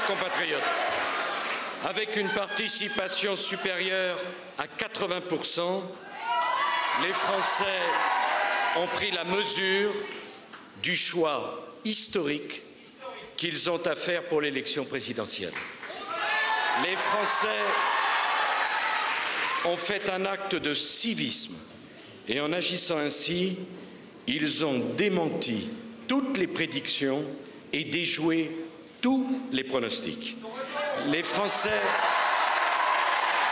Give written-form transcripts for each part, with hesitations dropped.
compatriotes, avec une participation supérieure à 80%, les Français ont pris la mesure du choix historique qu'ils ont à faire pour l'élection présidentielle. Les Français ont fait un acte de civisme et en agissant ainsi, ils ont démenti toutes les prédictions et déjoué tous les pronostics. Les Français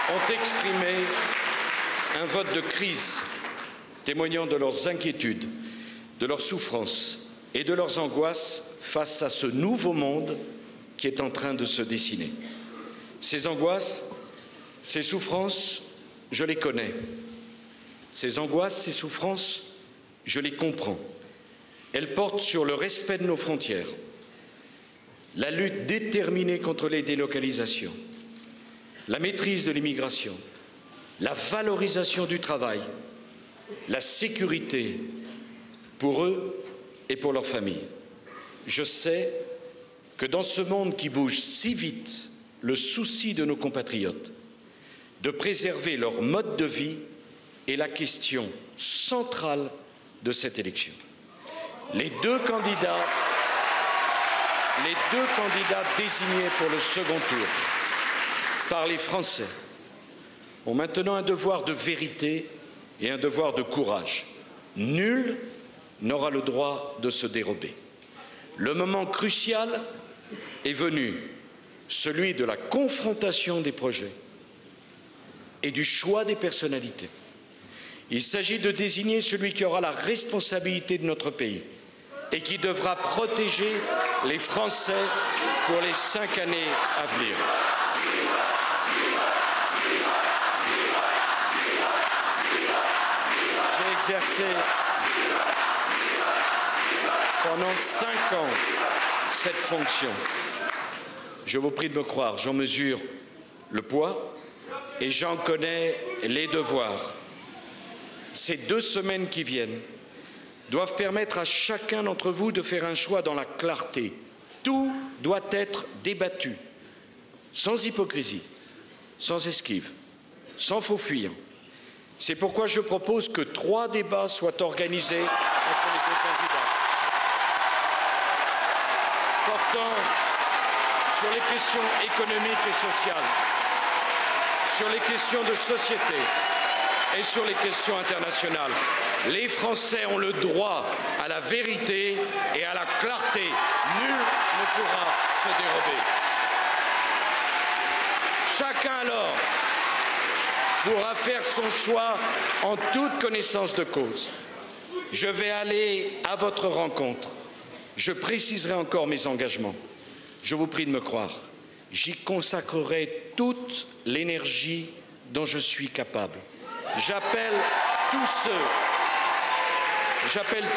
ont exprimé un vote de crise, témoignant de leurs inquiétudes, de leurs souffrances et de leurs angoisses face à ce nouveau monde qui est en train de se dessiner. Ces angoisses, ces souffrances, je les connais. Ces angoisses, ces souffrances, je les comprends. Elles portent sur le respect de nos frontières, la lutte déterminée contre les délocalisations, la maîtrise de l'immigration, la valorisation du travail, la sécurité pour eux et pour leurs familles. Je sais que dans ce monde qui bouge si vite, le souci de nos compatriotes de préserver leur mode de vie est la question centrale de cette élection. Les deux candidats désignés pour le second tour par les Français ont maintenant un devoir de vérité et un devoir de courage. Nul n'aura le droit de se dérober. Le moment crucial est venu, celui de la confrontation des projets et du choix des personnalités. Il s'agit de désigner celui qui aura la responsabilité de notre pays et qui devra protéger les Français pour les 5 années à venir. J'ai exercé pendant 5 ans cette fonction. Je vous prie de me croire, j'en mesure le poids et j'en connais les devoirs. Ces 2 semaines qui viennent doivent permettre à chacun d'entre vous de faire un choix dans la clarté. Tout doit être débattu, sans hypocrisie, sans esquive, sans faux fuyant. C'est pourquoi je propose que 3 débats soient organisés entre les 2 candidats, portant sur les questions économiques et sociales, sur les questions de société et sur les questions internationales. Les Français ont le droit à la vérité et à la clarté. Nul ne pourra se dérober. Chacun alors pourra faire son choix en toute connaissance de cause. Je vais aller à votre rencontre. Je préciserai encore mes engagements. Je vous prie de me croire. J'y consacrerai toute l'énergie dont je suis capable. J'appelle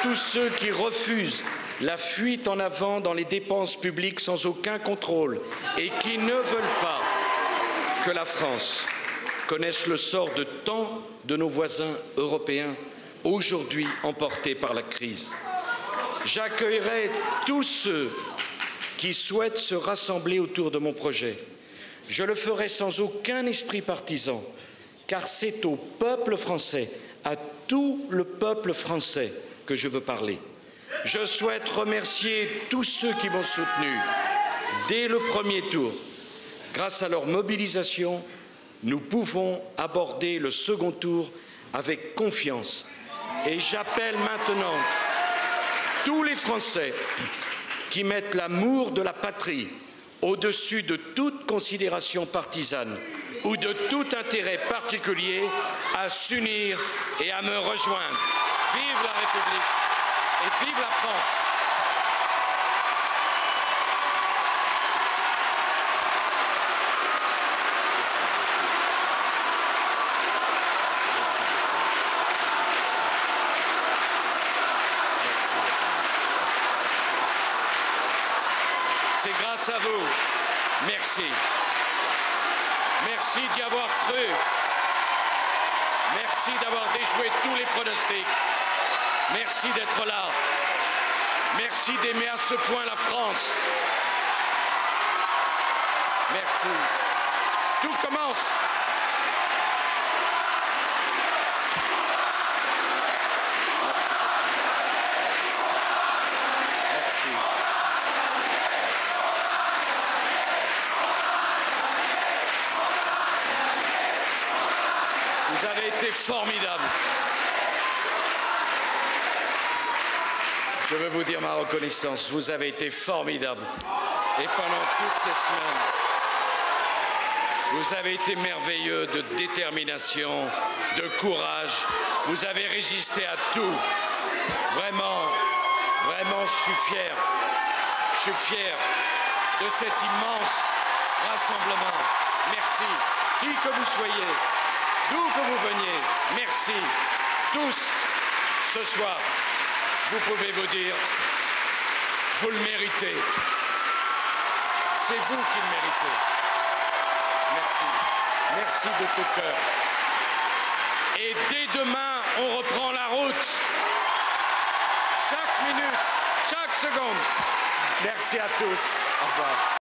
tous ceux qui refusent la fuite en avant dans les dépenses publiques sans aucun contrôle et qui ne veulent pas que la France connaisse le sort de tant de nos voisins européens aujourd'hui emportés par la crise. J'accueillerai tous ceux qui souhaitent se rassembler autour de mon projet. Je le ferai sans aucun esprit partisan, car c'est au peuple français, à tout le peuple français que je veux parler. Je souhaite remercier tous ceux qui m'ont soutenu dès le premier tour. Grâce à leur mobilisation, nous pouvons aborder le second tour avec confiance. Et j'appelle maintenant tous les Français qui mettent l'amour de la patrie au-dessus de toute considération partisane ou de tout intérêt particulier à s'unir et à me rejoindre. Vive la République et vive la France! C'est grâce à vous. Merci. Merci d'y avoir cru. Merci d'avoir déjoué tous les pronostics. Merci d'être là. Merci d'aimer à ce point la France. Merci. Tout commence. Merci. Vous avez été formidables. Je veux vous dire ma reconnaissance. Vous avez été formidables. Et pendant toutes ces semaines, vous avez été merveilleux de détermination, de courage. Vous avez résisté à tout. Vraiment, vraiment, je suis fier. Je suis fier de cet immense rassemblement. Merci. Qui que vous soyez, d'où que vous veniez, merci. Tous, ce soir, vous pouvez vous dire, vous le méritez. C'est vous qui le méritez. Merci. Merci de tout cœur. Et dès demain, on reprend la route. Chaque minute, chaque seconde. Merci à tous. Au revoir.